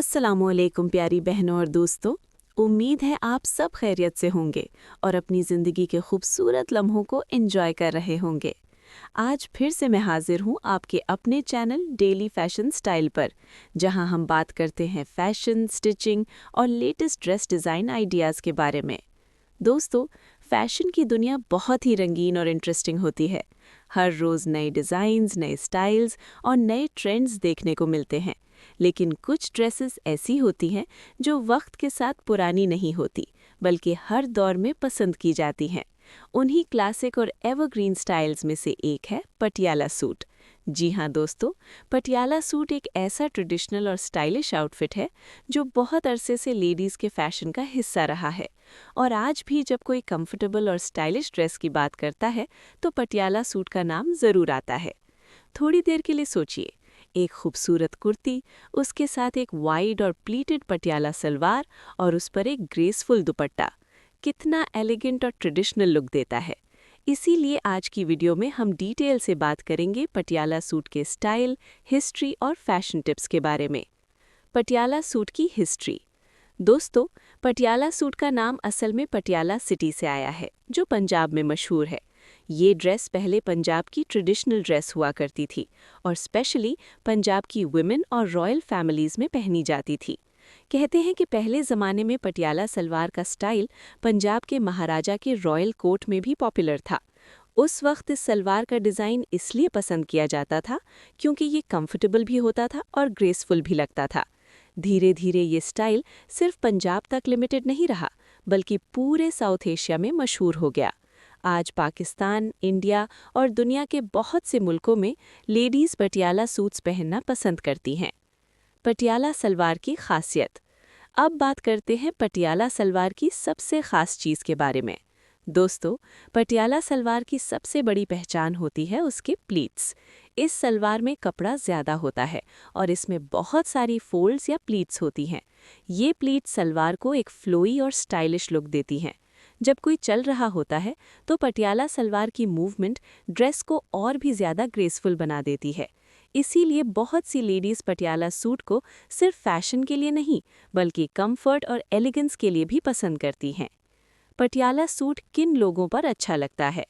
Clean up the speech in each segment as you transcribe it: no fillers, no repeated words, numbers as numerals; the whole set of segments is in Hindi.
अस्सलामुअलैकुम प्यारी बहनों और दोस्तों। उम्मीद है आप सब खैरियत से होंगे और अपनी ज़िंदगी के खूबसूरत लम्हों को एंजॉय कर रहे होंगे। आज फिर से मैं हाजिर हूँ आपके अपने चैनल डेली फैशन स्टाइल पर, जहाँ हम बात करते हैं फैशन, स्टिचिंग और लेटेस्ट ड्रेस डिज़ाइन आइडियाज़ के बारे में। दोस्तों, फैशन की दुनिया बहुत ही रंगीन और इंटरेस्टिंग होती है। हर रोज़ नए डिज़ाइंस, नए स्टाइल्स और नए ट्रेंड्स देखने को मिलते हैं। लेकिन कुछ ड्रेसेस ऐसी होती हैं जो वक्त के साथ पुरानी नहीं होती, बल्कि हर दौर में पसंद की जाती हैं। उन्हीं क्लासिक और एवरग्रीन स्टाइल्स में से एक है पटियाला सूट। जी हाँ दोस्तों, पटियाला सूट एक ऐसा ट्रेडिशनल और स्टाइलिश आउटफिट है जो बहुत अरसे से लेडीज़ के फैशन का हिस्सा रहा है। और आज भी जब कोई कंफर्टेबल और स्टाइलिश ड्रेस की बात करता है तो पटियाला सूट का नाम ज़रूर आता है। थोड़ी देर के लिए सोचिए, एक खूबसूरत कुर्ती, उसके साथ एक वाइड और प्लीटेड पटियाला सलवार और उस पर एक ग्रेसफुल दुपट्टा, कितना एलिगेंट और ट्रेडिशनल लुक देता है। इसीलिए आज की वीडियो में हम डिटेल से बात करेंगे पटियाला सूट के स्टाइल, हिस्ट्री और फैशन टिप्स के बारे में। पटियाला सूट की हिस्ट्री। दोस्तों, पटियाला सूट का नाम असल में पटियाला सिटी से आया है, जो पंजाब में मशहूर है। ये ड्रेस पहले पंजाब की ट्रेडिशनल ड्रेस हुआ करती थी और स्पेशली पंजाब की वुमेन और रॉयल फैमिलीज़ में पहनी जाती थी। कहते हैं कि पहले ज़माने में पटियाला सलवार का स्टाइल पंजाब के महाराजा के रॉयल कोर्ट में भी पॉपुलर था। उस वक्त इस सलवार का डिज़ाइन इसलिए पसंद किया जाता था क्योंकि ये कंफर्टेबल भी होता था और ग्रेसफुल भी लगता था। धीरे धीरे ये स्टाइल सिर्फ पंजाब तक लिमिटेड नहीं रहा, बल्कि पूरे साउथ एशिया में मशहूर हो गया। आज पाकिस्तान, इंडिया और दुनिया के बहुत से मुल्कों में लेडीज़ पटियाला सूट्स पहनना पसंद करती हैं। पटियाला सलवार की खासियत। अब बात करते हैं पटियाला सलवार की सबसे ख़ास चीज़ के बारे में। दोस्तों, पटियाला सलवार की सबसे बड़ी पहचान होती है उसके प्लीट्स। इस सलवार में कपड़ा ज़्यादा होता है और इसमें बहुत सारी फोल्ड्स या प्लीट्स होती हैं। ये प्लीट्स सलवार को एक फ्लोई और स्टाइलिश लुक देती हैं। जब कोई चल रहा होता है तो पटियाला सलवार की मूवमेंट ड्रेस को और भी ज़्यादा ग्रेसफुल बना देती है। इसीलिए बहुत सी लेडीज़ पटियाला सूट को सिर्फ फैशन के लिए नहीं, बल्कि कंफर्ट और एलिगेंस के लिए भी पसंद करती हैं। पटियाला सूट किन लोगों पर अच्छा लगता है?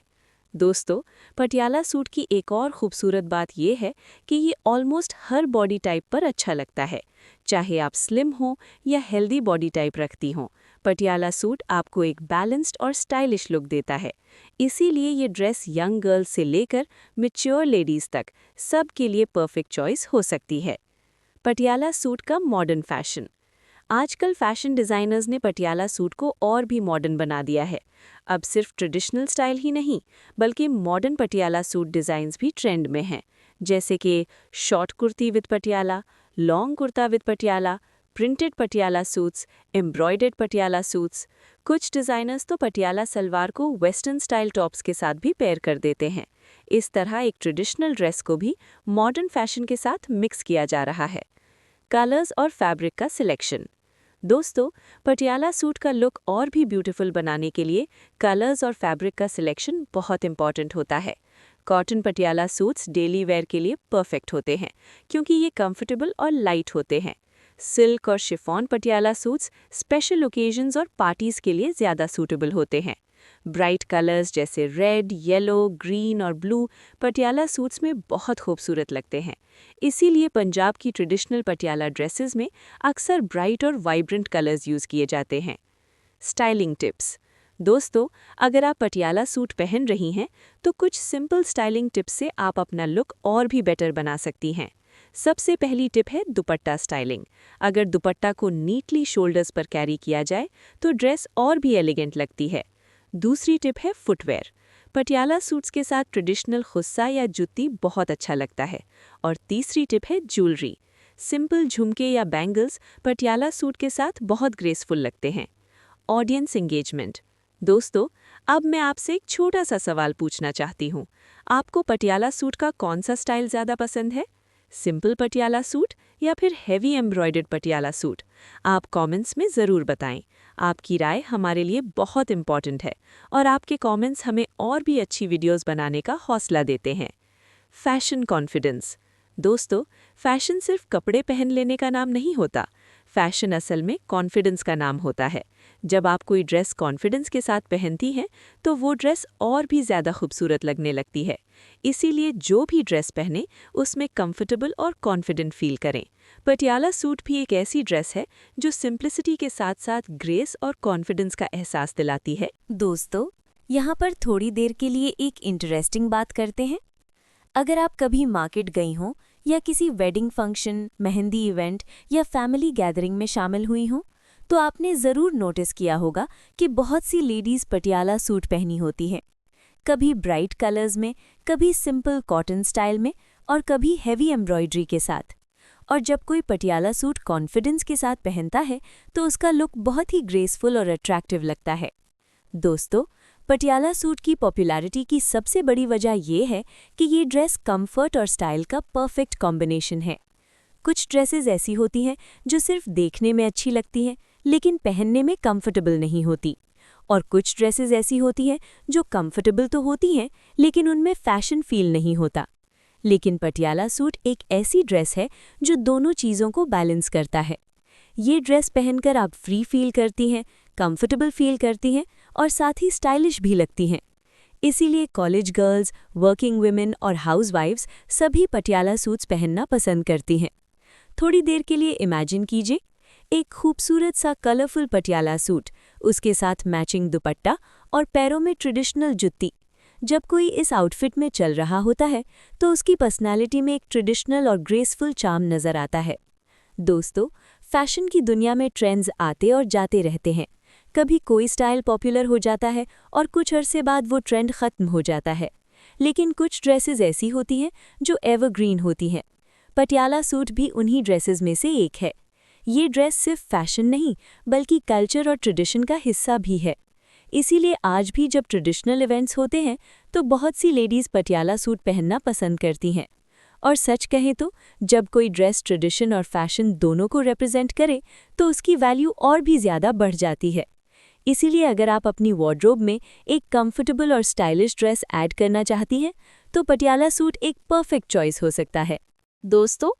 दोस्तों, पटियाला सूट की एक और खूबसूरत बात यह है कि ये ऑलमोस्ट हर बॉडी टाइप पर अच्छा लगता है। चाहे आप स्लिम हो या हेल्दी बॉडी टाइप रखती हों, पटियाला सूट आपको एक बैलेंस्ड और स्टाइलिश लुक देता है। इसीलिए ये ड्रेस यंग गर्ल्स से लेकर मैच्योर लेडीज़ तक सब के लिए परफेक्ट चॉइस हो सकती है। पटियाला सूट का मॉडर्न फैशन। आजकल फैशन डिज़ाइनर्स ने पटियाला सूट को और भी मॉडर्न बना दिया है। अब सिर्फ ट्रेडिशनल स्टाइल ही नहीं, बल्कि मॉडर्न पटियाला सूट डिज़ाइंस भी ट्रेंड में हैं, जैसे कि short kurti with Patiala, long kurta with Patiala, printed Patiala suits, embroidered Patiala suits. कुछ डिज़ाइनर्स तो पटियाला सलवार को वेस्टर्न स्टाइल टॉप्स के साथ भी पेयर कर देते हैं। इस तरह एक ट्रेडिशनल ड्रेस को भी मॉडर्न फैशन के साथ मिक्स किया जा रहा है। कलर्स और फैब्रिक का सिलेक्शन। दोस्तों, पटियाला सूट का लुक और भी ब्यूटीफुल बनाने के लिए कलर्स और फैब्रिक का सिलेक्शन बहुत इंपॉर्टेंट होता है। Cotton Patiala suits daily wear के लिए परफेक्ट होते हैं क्योंकि ये कंफर्टेबल और लाइट होते हैं। सिल्क और chiffon Patiala suits special occasions और पार्टीज़ के लिए ज़्यादा सूटेबल होते हैं। ब्राइट कलर्स जैसे रेड, येलो, ग्रीन और ब्लू पटियाला सूट्स में बहुत खूबसूरत लगते हैं। इसीलिए पंजाब की ट्रेडिशनल पटियाला ड्रेसेस में अक्सर ब्राइट और वाइब्रेंट कलर्स यूज़ किए जाते हैं। Styling tips. दोस्तों, अगर आप पटियाला सूट पहन रही हैं तो कुछ सिंपल स्टाइलिंग टिप्स से आप अपना लुक और भी बेटर बना सकती हैं। सबसे पहली टिप है दुपट्टा स्टाइलिंग। अगर दुपट्टा को नीटली शोल्डर्स पर कैरी किया जाए तो ड्रेस और भी एलिगेंट लगती है। दूसरी टिप है फुटवेयर। पटियाला सूट्स के साथ ट्रेडिशनल खुस्सा या जुत्ती बहुत अच्छा लगता है। और तीसरी टिप है ज्वेलरी। सिंपल झुमके या बैंगल्स पटियाला सूट के साथ बहुत ग्रेसफुल लगते हैं। Audience engagement. दोस्तों, अब मैं आपसे एक छोटा सा सवाल पूछना चाहती हूँ। आपको पटियाला सूट का कौन सा स्टाइल ज़्यादा पसंद है? सिंपल पटियाला सूट या फिर हेवी एम्ब्रॉयडर्ड पटियाला सूट? आप कमेंट्स में ज़रूर बताएं। आपकी राय हमारे लिए बहुत इम्पॉर्टेंट है और आपके कमेंट्स हमें और भी अच्छी वीडियोस बनाने का हौसला देते हैं। Fashion confidence. दोस्तों, फैशन सिर्फ कपड़े पहन लेने का नाम नहीं होता। फैशन असल में कॉन्फिडेंस का नाम होता है। जब आप कोई ड्रेस कॉन्फिडेंस के साथ पहनती हैं तो वो ड्रेस और भी ज़्यादा खूबसूरत लगने लगती है। इसीलिए जो भी ड्रेस पहने उसमें कंफर्टेबल और कॉन्फिडेंट फील करें। पटियाला सूट भी एक ऐसी ड्रेस है जो सिंप्लिसिटी के साथ साथ ग्रेस और कॉन्फिडेंस का एहसास दिलाती है। दोस्तों, यहाँ पर थोड़ी देर के लिए एक इंटरेस्टिंग बात करते हैं। अगर आप कभी मार्केट गई हों या किसी वेडिंग फंक्शन, मेहंदी इवेंट या फैमिली गैदरिंग में शामिल हुई हों, तो आपने ज़रूर नोटिस किया होगा कि बहुत सी लेडीज़ पटियाला सूट पहनी होती हैं। कभी ब्राइट कलर्स में, कभी सिंपल कॉटन स्टाइल में और कभी हेवी एम्ब्रॉयडरी के साथ। और जब कोई पटियाला सूट कॉन्फिडेंस के साथ पहनता है तो उसका लुक बहुत ही ग्रेसफुल और अट्रैक्टिव लगता है। दोस्तों, पटियाला सूट की पॉपुलैरिटी की सबसे बड़ी वजह ये है कि ये ड्रेस कंफर्ट और स्टाइल का परफेक्ट कॉम्बिनेशन है। कुछ ड्रेसेस ऐसी होती हैं जो सिर्फ देखने में अच्छी लगती हैं लेकिन पहनने में कंफर्टेबल नहीं होती, और कुछ ड्रेसेस ऐसी होती हैं जो कंफर्टेबल तो होती हैं लेकिन उनमें फैशन फील नहीं होता। लेकिन पटियाला सूट एक ऐसी ड्रेस है जो दोनों चीज़ों को बैलेंस करता है। ये ड्रेस पहनकर आप फ्री फील करती हैं, कंफर्टेबल फील करती हैं और साथ ही स्टाइलिश भी लगती हैं। इसीलिए कॉलेज गर्ल्स, वर्किंग वुमेन और हाउसवाइफ्स सभी पटियाला सूट्स पहनना पसंद करती हैं। थोड़ी देर के लिए इमेजिन कीजिए, एक खूबसूरत सा कलरफुल पटियाला सूट, उसके साथ मैचिंग दुपट्टा और पैरों में ट्रेडिशनल जुत्ती। जब कोई इस आउटफिट में चल रहा होता है तो उसकी पर्सनालिटी में एक ट्रेडिशनल और ग्रेसफुल चार्म नज़र आता है। दोस्तों, फैशन की दुनिया में ट्रेंड्स आते और जाते रहते हैं। कभी कोई स्टाइल पॉपुलर हो जाता है और कुछ अरसे बाद वो ट्रेंड ख़त्म हो जाता है। लेकिन कुछ ड्रेसेस ऐसी होती हैं जो एवरग्रीन होती हैं। पटियाला सूट भी उन्हीं ड्रेसेस में से एक है। ये ड्रेस सिर्फ फैशन नहीं बल्कि कल्चर और ट्रेडिशन का हिस्सा भी है। इसीलिए आज भी जब ट्रेडिशनल इवेंट्स होते हैं तो बहुत सी लेडीज़ पटियाला सूट पहनना पसंद करती हैं। और सच कहें तो जब कोई ड्रेस ट्रेडिशन और फैशन दोनों को रिप्रेजेंट करे तो उसकी वैल्यू और भी ज़्यादा बढ़ जाती है। इसीलिए अगर आप अपनी वार्डरोब में एक कंफर्टेबल और स्टाइलिश ड्रेस ऐड करना चाहती हैं तो पटियाला सूट एक परफेक्ट चॉइस हो सकता है। दोस्तों,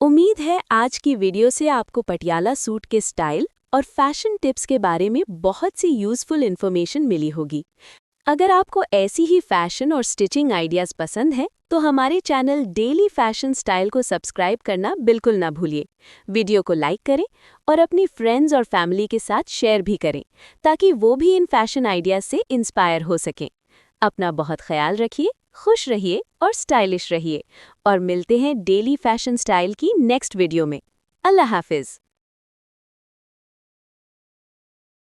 उम्मीद है आज की वीडियो से आपको पटियाला सूट के स्टाइल और फैशन टिप्स के बारे में बहुत सी यूज़फुल इन्फॉर्मेशन मिली होगी। अगर आपको ऐसी ही फैशन और स्टिचिंग आइडियाज़ पसंद हैं तो हमारे चैनल डेली फैशन स्टाइल को सब्सक्राइब करना बिल्कुल ना भूलिए। वीडियो को लाइक करें और अपनी फ्रेंड्स और फैमिली के साथ शेयर भी करें ताकि वो भी इन फैशन आइडियाज़ से इंस्पायर हो सकें। अपना बहुत ख्याल रखिए, खुश रहिए और स्टाइलिश रहिए, और मिलते हैं डेली फैशन स्टाइल की नेक्स्ट वीडियो में। अल्लाह हाफिज़।